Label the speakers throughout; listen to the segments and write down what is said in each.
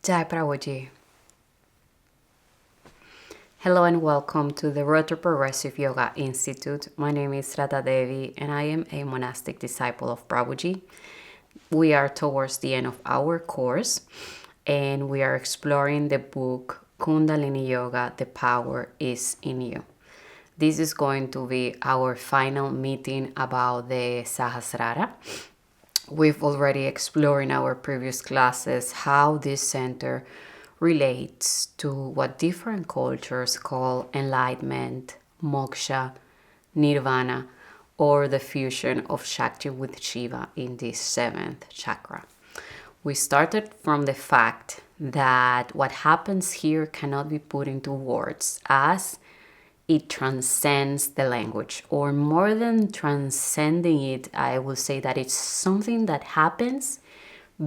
Speaker 1: Jai Prabhuji. Hello and welcome to the Retroprogressive Yoga Institute. My name is Radha Devi and I am a monastic disciple of Prabhuji. We are towards the end of our course and we are exploring the book Kundalini Yoga, The Power is in You. This is going to be our final meeting about the Sahasrara. We've already explored in our previous classes how this center relates to what different cultures call enlightenment, moksha, nirvana, or the fusion of Shakti with Shiva in this seventh chakra. We started from the fact that what happens here cannot be put into words as it transcends the language, or more than transcending it, I will say that it's something that happens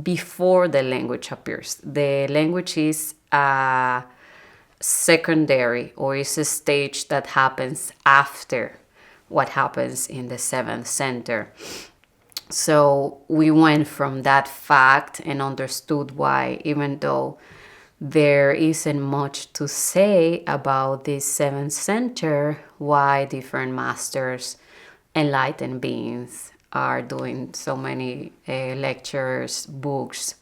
Speaker 1: before the language appears. The language is a secondary, or is a stage that happens after what happens in the seventh center. So we went from that fact and understood why, even though there isn't much to say about this seventh center, why different masters, enlightened beings are doing so many lectures, books,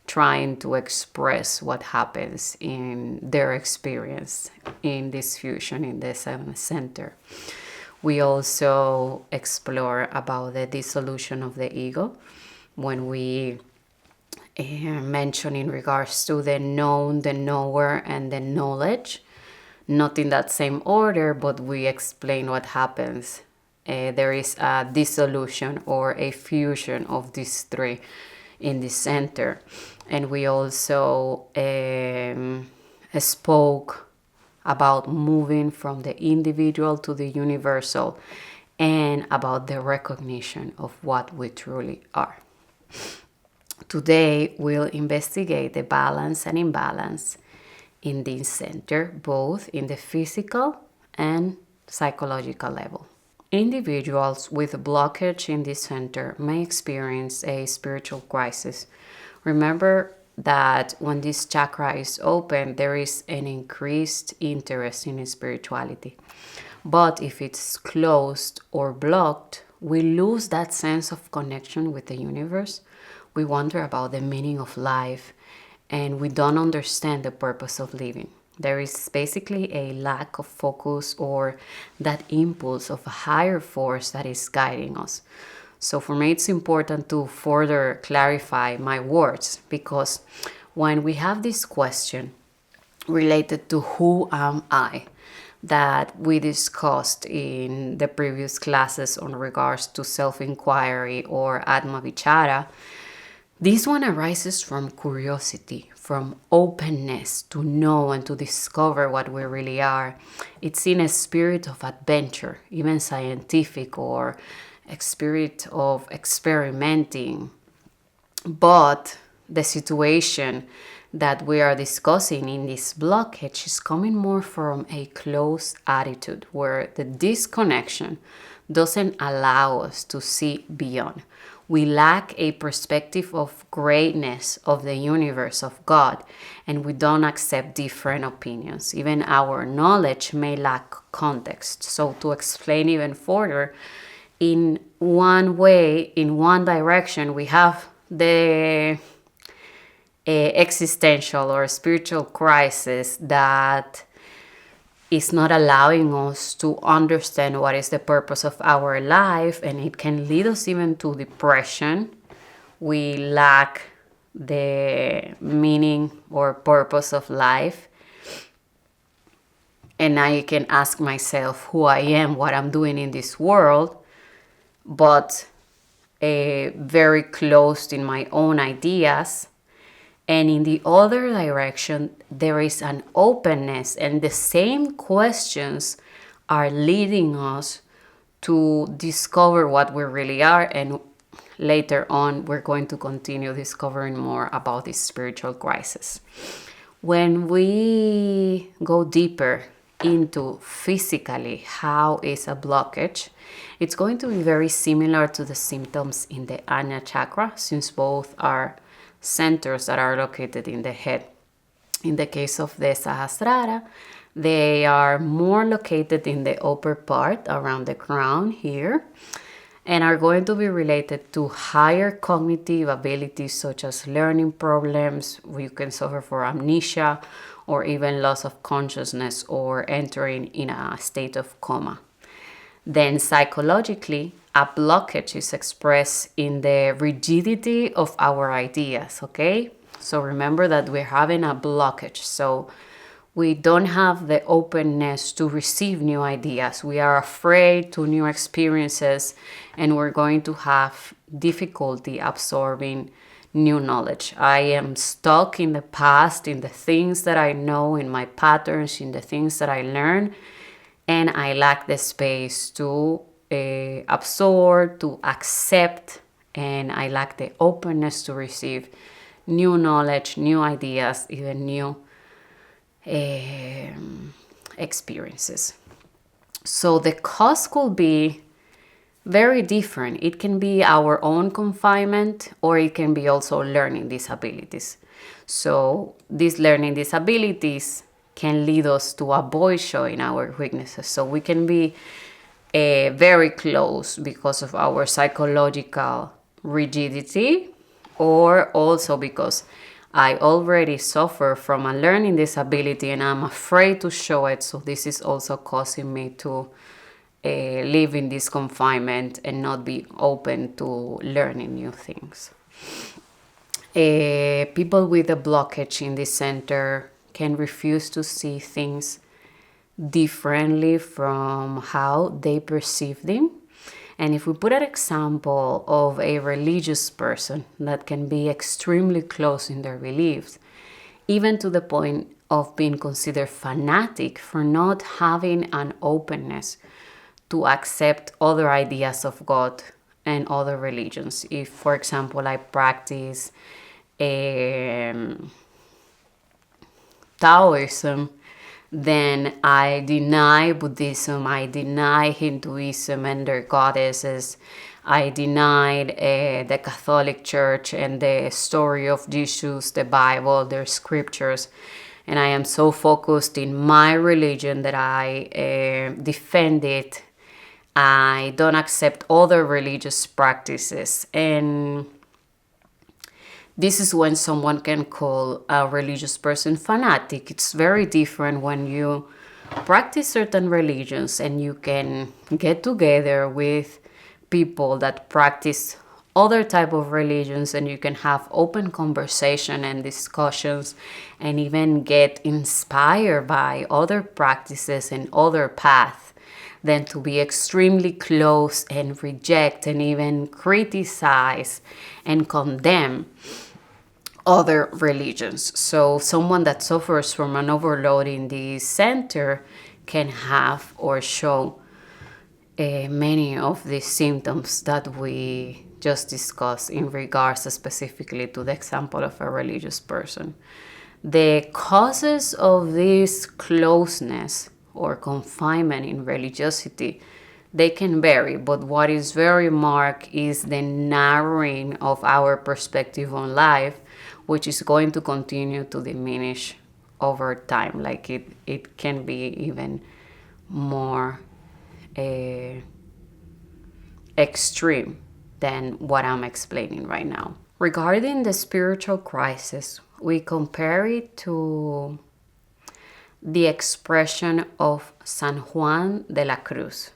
Speaker 1: trying to express what happens in their experience in this fusion in the seventh center. We also explore about the dissolution of the ego when we mention in regards to the known, the knower, and the knowledge. Not in that same order, but we explain what happens. There is a dissolution or a fusion of these three in the center. And we also spoke about moving from the individual to the universal and about the recognition of what we truly are. Today, we'll investigate the balance and imbalance in this center, both in the physical and psychological level. Individuals with blockage in this center may experience a spiritual crisis. Remember that when this chakra is open, there is an increased interest in spirituality. But if it's closed or blocked, we lose that sense of connection with the universe. We wonder about the meaning of life, and we don't understand the purpose of living. There is basically a lack of focus or that impulse of a higher force that is guiding us. So for me, it's important to further clarify my words, because when we have this question related to who am I, that we discussed in the previous classes on regards to self-inquiry or Atma Vichara, this one arises from curiosity, from openness to know and to discover what we really are. It's in a spirit of adventure, even scientific, or a spirit of experimenting. But the situation that we are discussing in this blockage is coming more from a closed attitude where the disconnection doesn't allow us to see beyond. We lack a perspective of greatness of the universe, of God, and we don't accept different opinions. Even our knowledge may lack context. So to explain even further, in one way, in one direction, we have the existential or spiritual crisis that is not allowing us to understand what is the purpose of our life, and it can lead us even to depression. We lack the meaning or purpose of life. And I can ask myself who I am, what I'm doing in this world, but very closed in my own ideas. And in the other direction, there is an openness, and the same questions are leading us to discover what we really are. And later on, we're going to continue discovering more about this spiritual crisis. When we go deeper into physically how is a blockage, it's going to be very similar to the symptoms in the Ajna chakra, since both are centers that are located in the head. In the case of the Sahasrara, they are more located in the upper part around the crown here, and are going to be related to higher cognitive abilities such as learning problems. You can suffer from amnesia or even loss of consciousness or entering in a state of coma. Then psychologically, a blockage is expressed in the rigidity of our ideas, okay? So remember that we're having a blockage. So we don't have the openness to receive new ideas. We are afraid to new experiences, and we're going to have difficulty absorbing new knowledge. I am stuck in the past, in the things that I know, in my patterns, in the things that I learn, and I lack the space to absorb, to accept, and I lack the openness to receive new knowledge, new ideas, even new experiences. So the cause could be very different. It can be our own confinement, or it can be also learning disabilities. So these learning disabilities can lead us to avoid showing our weaknesses. So we can be very close because of our psychological rigidity, or also because I already suffer from a learning disability and I'm afraid to show it. So this is also causing me to live in this confinement and not be open to learning new things. People with a blockage in this center can refuse to see things differently from how they perceive them. And if we put an example of a religious person that can be extremely close in their beliefs, even to the point of being considered fanatic for not having an openness to accept other ideas of God and other religions. If, for example, I practice Taoism, then I deny Buddhism, I deny Hinduism and their goddesses, I denied the Catholic Church and the story of Jesus, the Bible, their scriptures, and I am so focused in my religion that I defend it. I don't accept other religious practices, and this is when someone can call a religious person fanatic. It's very different when you practice certain religions and you can get together with people that practice other type of religions, and you can have open conversation and discussions and even get inspired by other practices and other paths, than to be extremely close and reject and even criticize and condemn other religions. So someone that suffers from an overload in the center can have or show many of the symptoms that we just discussed in regards specifically to the example of a religious person. The causes of this closeness or confinement in religiosity, they can vary, but what is very marked is the narrowing of our perspective on life, which is going to continue to diminish over time. Like it can be even more extreme than what I'm explaining right now. Regarding the spiritual crisis, we compare it to the expression of San Juan de la Cruz,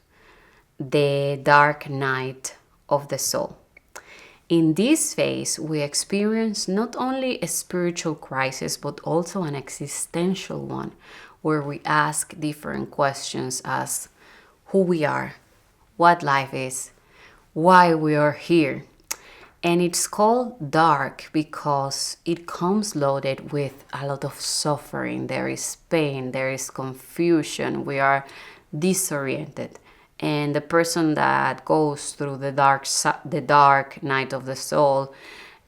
Speaker 1: the dark night of the soul. In this phase, we experience not only a spiritual crisis, but also an existential one, where we ask different questions as who we are, what life is, why we are here. And it's called dark because it comes loaded with a lot of suffering. There is pain, there is confusion, we are disoriented. And the person that goes through the dark night of the soul,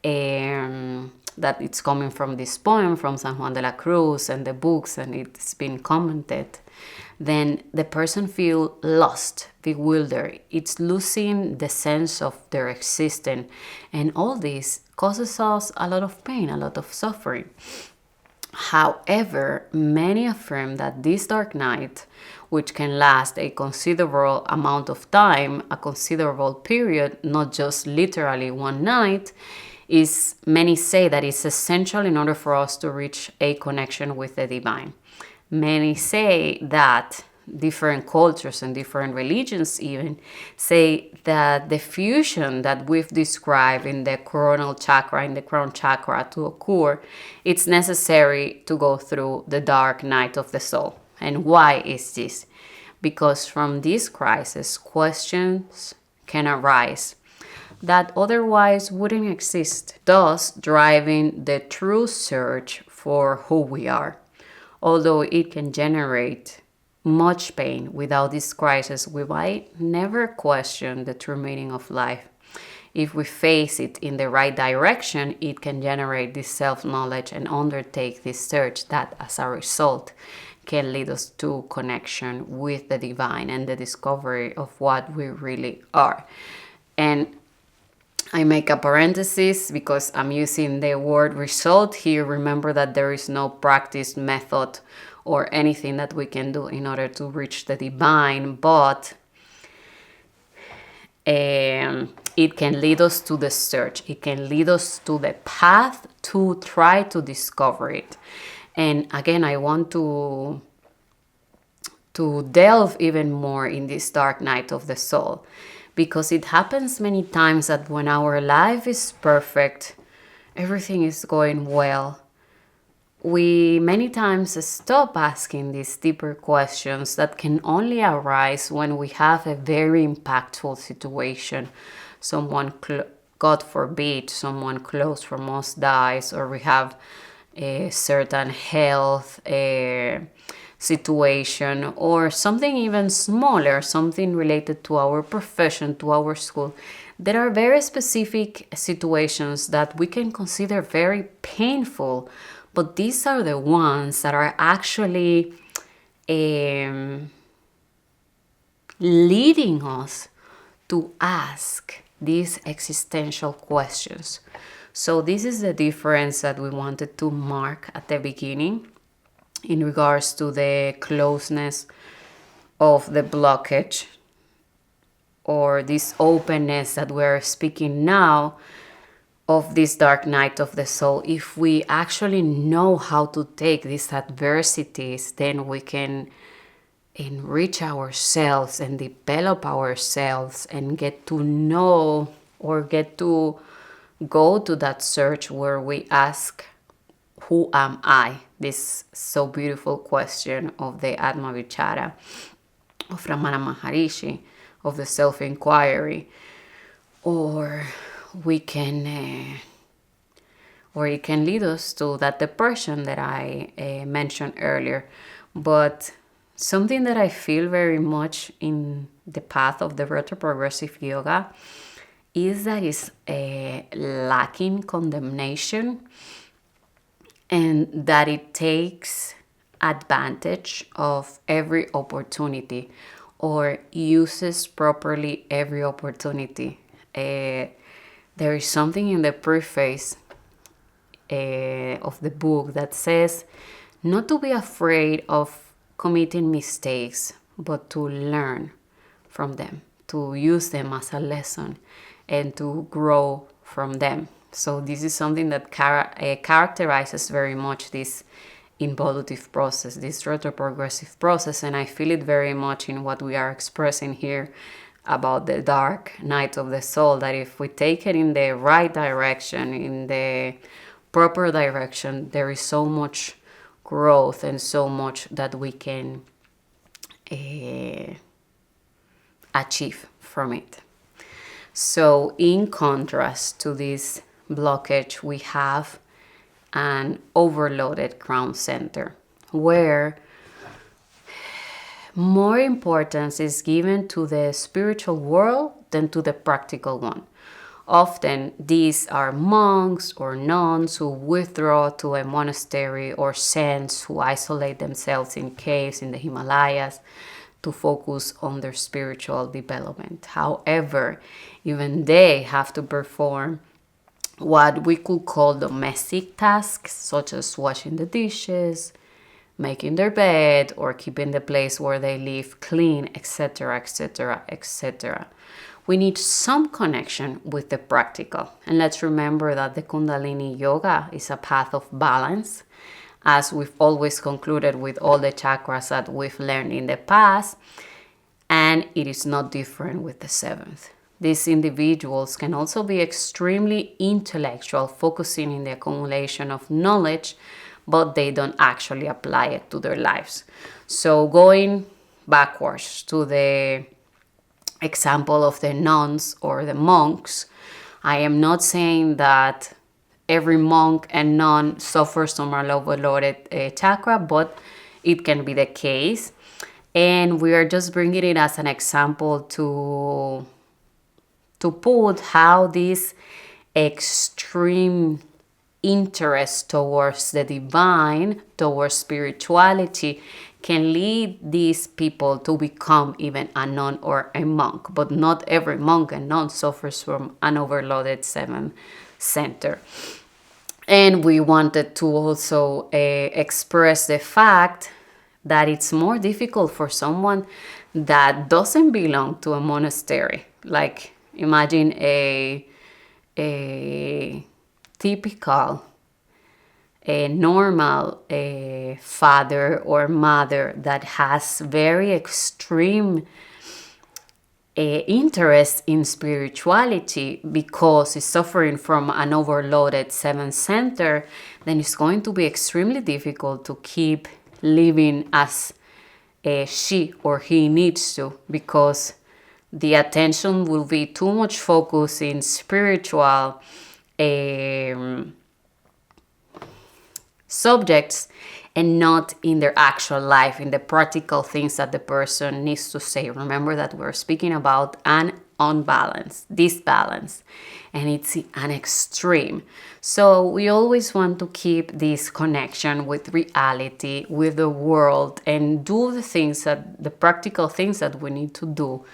Speaker 1: that it's coming from this poem from San Juan de la Cruz and the books, and it's been commented, then the person feel lost, bewildered. It's losing the sense of their existence. And all this causes us a lot of pain, a lot of suffering. However, many affirm that this dark night, which can last a considerable amount of time, a considerable period, not just literally one night, many say that it's essential in order for us to reach a connection with the divine. Many say that different cultures and different religions even say that the fusion that we've described in the coronal chakra, in the crown chakra to occur, it's necessary to go through the dark night of the soul. And why is this? Because from this crisis, questions can arise that otherwise wouldn't exist, thus driving the true search for who we are. Although it can generate much pain, without this crisis, we might never question the true meaning of life. If we face it in the right direction, it can generate this self-knowledge and undertake this search that, as a result, can lead us to connection with the divine and the discovery of what we really are. And I make a parenthesis because I'm using the word result here. Remember that there is no practice, method, or anything that we can do in order to reach the divine, but it can lead us to the search. It can lead us to the path to try to discover it. And again, I want to delve even more in this dark night of the soul, because it happens many times that when our life is perfect, everything is going well, we many times stop asking these deeper questions that can only arise when we have a very impactful situation. Someone, God forbid, someone close from us dies, or we have a certain health situation, or something even smaller, something related to our profession, to our school. There are very specific situations that we can consider very painful, but these are the ones that are actually leading us to ask these existential questions. So this is the difference that we wanted to mark at the beginning in regards to the closeness of the blockage, or this openness that we're speaking now of this dark night of the soul. If we actually know how to take these adversities, then we can enrich ourselves and develop ourselves and get to know, or get to go to that search where we ask, who am I? This so beautiful question of the Atma Vichara of Ramana Maharishi, of the self-inquiry. Or it can lead us to that depression that I mentioned earlier. But something that I feel very much in the path of the retroprogressive yoga is that it's lacking condemnation, and that it takes advantage of every opportunity, or uses properly every opportunity. There is something in the preface of the book that says not to be afraid of committing mistakes, but to learn from them, to use them as a lesson, and to grow from them. So this is something that characterizes very much this involutive process, this retroprogressive process, and I feel it very much in what we are expressing here about the dark night of the soul, that if we take it in the right direction, in the proper direction, there is so much growth and so much that we can achieve from it. So in contrast to this blockage, we have an overloaded crown center, where more importance is given to the spiritual world than to the practical one. Often these are monks or nuns who withdraw to a monastery, or saints who isolate themselves in caves in the Himalayas to focus on their spiritual development. However, even they have to perform what we could call domestic tasks, such as washing the dishes, making their bed, or keeping the place where they live clean, etc., etc., etc. We need some connection with the practical. And let's remember that the Kundalini yoga is a path of balance, as we've always concluded with all the chakras that we've learned in the past, and it is not different with the seventh. These individuals can also be extremely intellectual, focusing in the accumulation of knowledge, but they don't actually apply it to their lives. So going backwards to the example of the nuns or the monks, I am not saying that every monk and nun suffers from a overloaded chakra, but it can be the case. And we are just bringing it as an example to put how this extreme interest towards the divine, towards spirituality, can lead these people to become even a nun or a monk. But not every monk and nun suffers from an overloaded seventh center. And we wanted to also express the fact that it's more difficult for someone that doesn't belong to a monastery. Like, imagine a typical, a normal father or mother that has very extreme interest in spirituality because is suffering from an overloaded seventh center, then it's going to be extremely difficult to keep living as she or he needs to, because the attention will be too much focused in spiritual subjects and not in their actual life, in the practical things that the person needs to say. Remember that we're speaking about an unbalance, disbalance, and it's an extreme. So we always want to keep this connection with reality, with the world, and do the things that, the practical things that we need to do,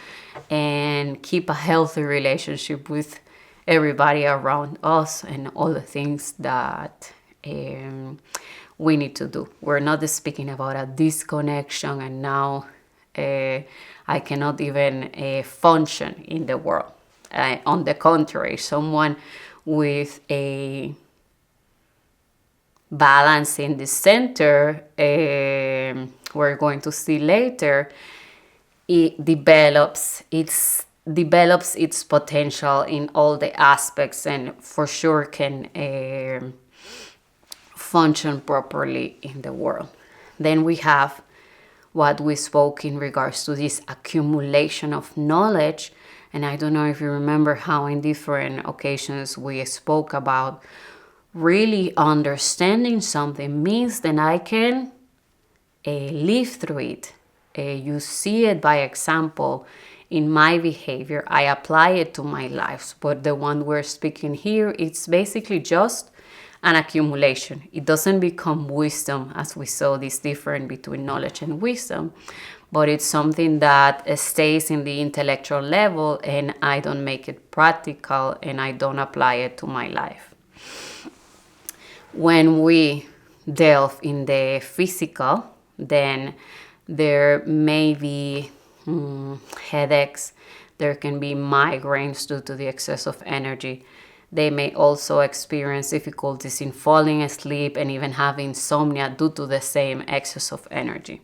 Speaker 1: and keep a healthy relationship with everybody around us and all the things that we need to do. We're not speaking about a disconnection and now I cannot even function in the world. On the contrary, someone with a balance in the center, we're going to see later, it develops its potential in all the aspects and for sure can function properly in the world. Then we have what we spoke in regards to this accumulation of knowledge. And I don't know if you remember how in different occasions we spoke about really understanding something means that I can live through it. You see it by example in my behavior. I apply it to my life. But the one we're speaking here, it's basically just an accumulation. It doesn't become wisdom, as we saw this difference between knowledge and wisdom, but it's something that stays in the intellectual level and I don't make it practical and I don't apply it to my life. When we delve in the physical, then there may be headaches, there can be migraines due to the excess of energy. They may also experience difficulties in falling asleep and even have insomnia due to the same excess of energy.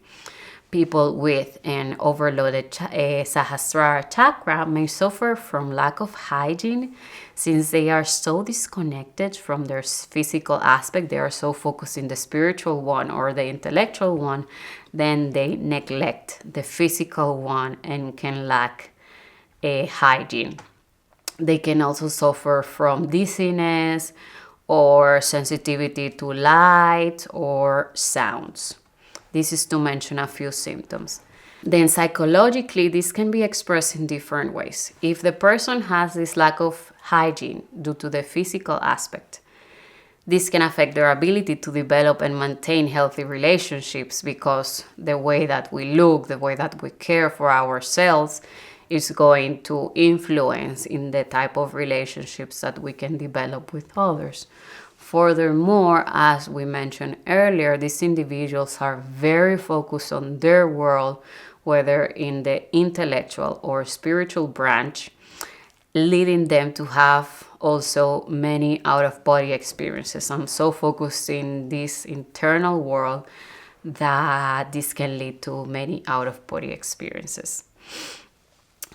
Speaker 1: People with an overloaded Sahasrara chakra may suffer from lack of hygiene since they are so disconnected from their physical aspect. They are so focused in the spiritual one or the intellectual one, then they neglect the physical one and can lack hygiene. They can also suffer from dizziness or sensitivity to light or sounds. This is to mention a few symptoms. Then psychologically, this can be expressed in different ways. If the person has this lack of hygiene due to the physical aspect, this can affect their ability to develop and maintain healthy relationships because the way that we look, the way that we care for ourselves, is going to influence in the type of relationships that we can develop with others. Furthermore, as we mentioned earlier, these individuals are very focused on their world, whether in the intellectual or spiritual branch, leading them to have also many out-of-body experiences. I'm so focused in this internal world that this can lead to many out-of-body experiences.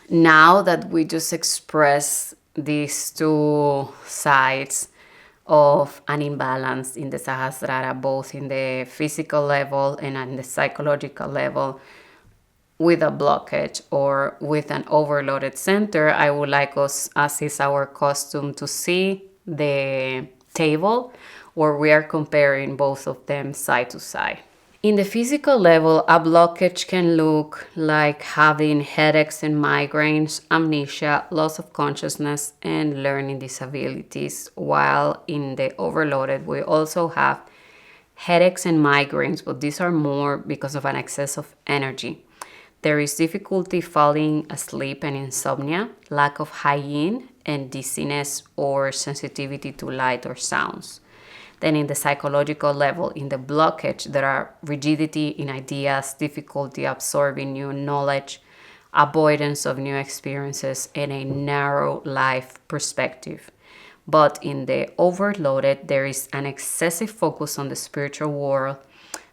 Speaker 1: Now that we just express these two sides of an imbalance in the Sahasrara, both in the physical level and on the psychological level, with a blockage or with an overloaded center, I would like us, as is our custom, to see the table where we are comparing both of them side to side. In the physical level, a blockage can look like having headaches and migraines, amnesia, loss of consciousness, and learning disabilities, while in the overloaded, we also have headaches and migraines, but these are more because of an excess of energy. There is difficulty falling asleep and insomnia, lack of hygiene, and dizziness or sensitivity to light or sounds. Then in the psychological level, in the blockage, there are rigidity in ideas, difficulty absorbing new knowledge, avoidance of new experiences, and a narrow life perspective. But in the overloaded, there is an excessive focus on the spiritual world.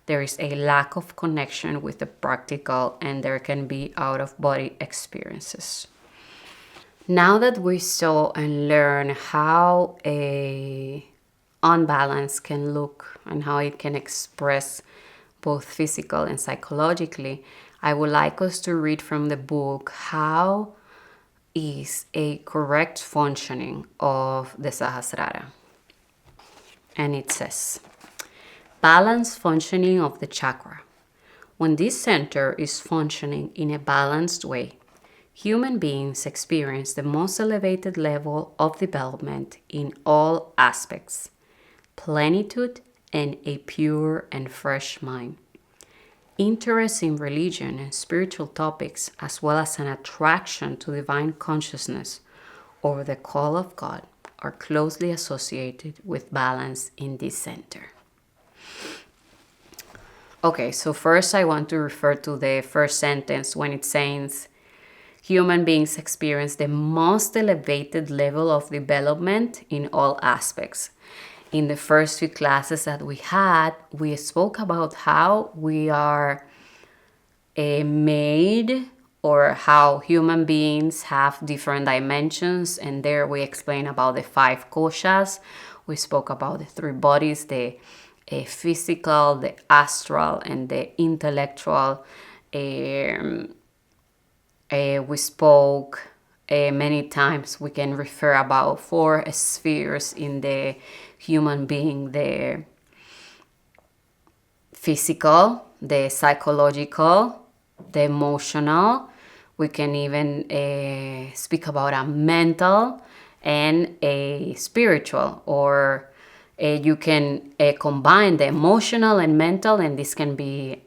Speaker 1: There is a lack of connection with the practical, and there can be out-of-body experiences. Now that we saw and learned how a unbalance can look and how it can express both physical and psychologically, I would like us to read from the book How is a Correct Functioning of the Sahasrara. And it says, balanced functioning of the chakra. When this center is functioning in a balanced way, human beings experience the most elevated level of development in all aspects, plenitude, and a pure and fresh mind. Interest in religion and spiritual topics, as well as an attraction to divine consciousness or the call of God, are closely associated with balance in this center. Okay, so first I want to refer to the first sentence when it says, human beings experience the most elevated level of development in all aspects. In the first few classes that we had, we spoke about how we are made, or how human beings have different dimensions, and there we explained about the 5 koshas. We spoke about the 3 bodies, the physical, the astral, and the intellectual. We spoke many times, we can refer about 4 spheres in the human being: the physical, the psychological, the emotional. We can even speak about a mental and a spiritual, or you can combine the emotional and mental, and this can be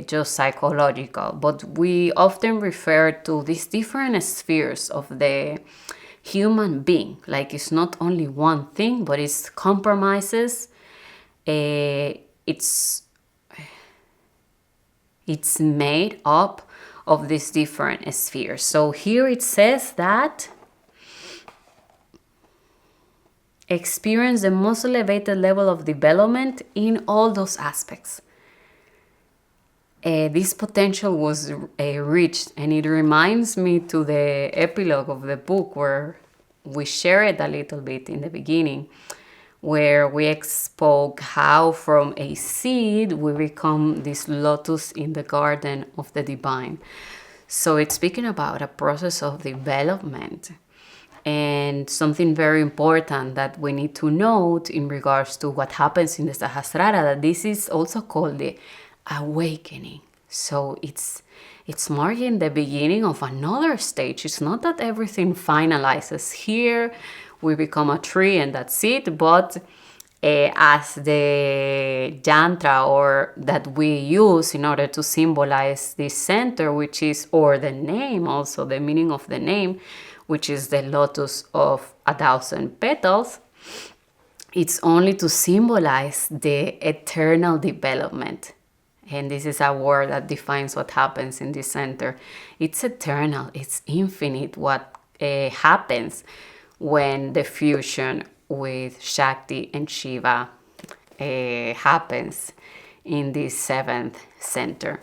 Speaker 1: just psychological. But we often refer to these different spheres of the human being, like it's not only one thing, but it's compromises. It's made up of these different spheres. So here it says that experience the most elevated level of development in all those aspects. This potential was reached, and it reminds me to the epilogue of the book where we share it a little bit in the beginning, where we spoke how from a seed we become this lotus in the garden of the divine. So it's speaking about a process of development. And something very important that we need to note in regards to what happens in the Sahasrara, that this is also called the awakening. So it's marking the beginning of another stage. It's not that everything finalizes here, we become a tree and that's it, but as the yantra or that we use in order to symbolize this center, which is, or the name also, the meaning of the name, which is the lotus of 1,000 petals. It's only to symbolize the eternal development. And this is a word that defines what happens in this center. It's eternal, it's infinite what happens when the fusion with Shakti and Shiva happens in this seventh center.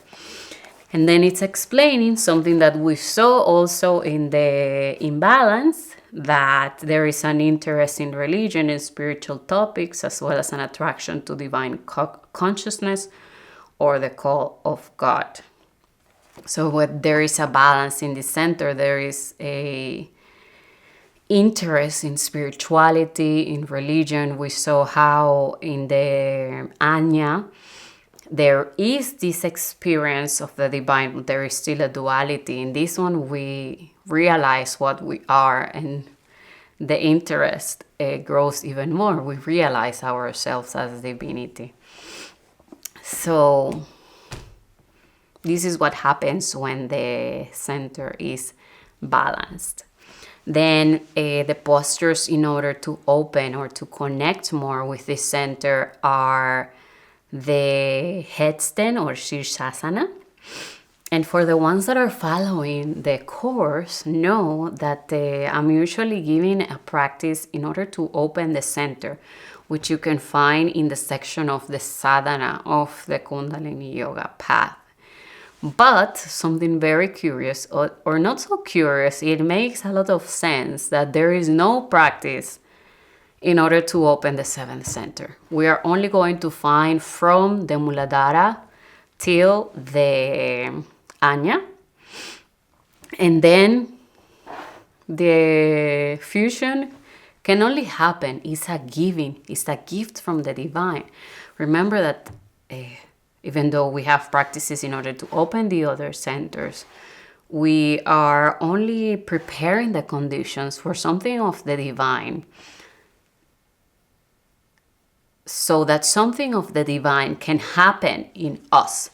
Speaker 1: And then it's explaining something that we saw also in the imbalance, that there is an interest in religion and spiritual topics, as well as an attraction to divine consciousness or the call of God. So when there is a balance in the center, there is a interest in spirituality, in religion. We saw how in the Anya, there is this experience of the divine, but there is still a duality. In this one, we realize what we are, and the interest grows even more. We realize ourselves as divinity. So this is what happens when the center is balanced. Then the postures in order to open or to connect more with this center are the headstand or Sirsasana. And for the ones that are following the course, know that I'm usually giving a practice in order to open the center, which you can find in the section of the sādhanā of the Kundalini Yoga path. But something very curious, or not so curious, it makes a lot of sense that there is no practice in order to open the seventh center. We are only going to find from the Muladhara till the Anya. And then the fusion can only happen. It's a giving. It's a gift from the divine. Remember that even though we have practices in order to open the other centers, we are only preparing the conditions for something of the divine, so that something of the divine can happen in us.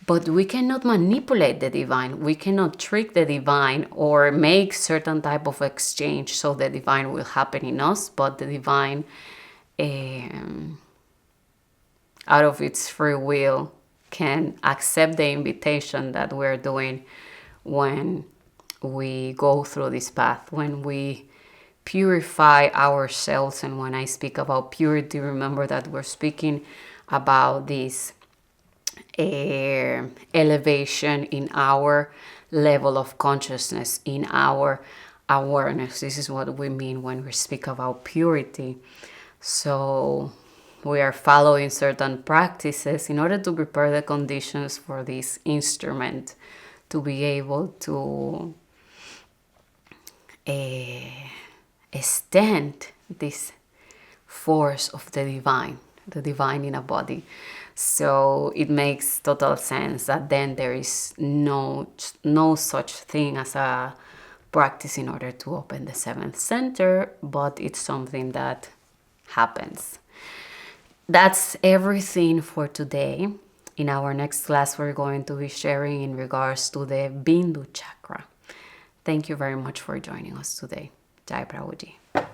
Speaker 1: But we cannot manipulate the divine. We cannot trick the divine or make certain type of exchange so the divine will happen in us. But the divine, out of its free will, can accept the invitation that we're doing when we go through this path, when we purify ourselves. And when I speak about purity, remember that we're speaking about this elevation in our level of consciousness, in our awareness. This is what we mean when we speak about purity. So we are following certain practices in order to prepare the conditions for this instrument to be able to extend this force of the divine in a body. So it makes total sense that then there is no such thing as a practice in order to open the seventh center, but it's something that happens. That's everything for today. In our next class, we're going to be sharing in regards to the Bindu chakra. Thank you very much for joining us today. Jai Prabhuji.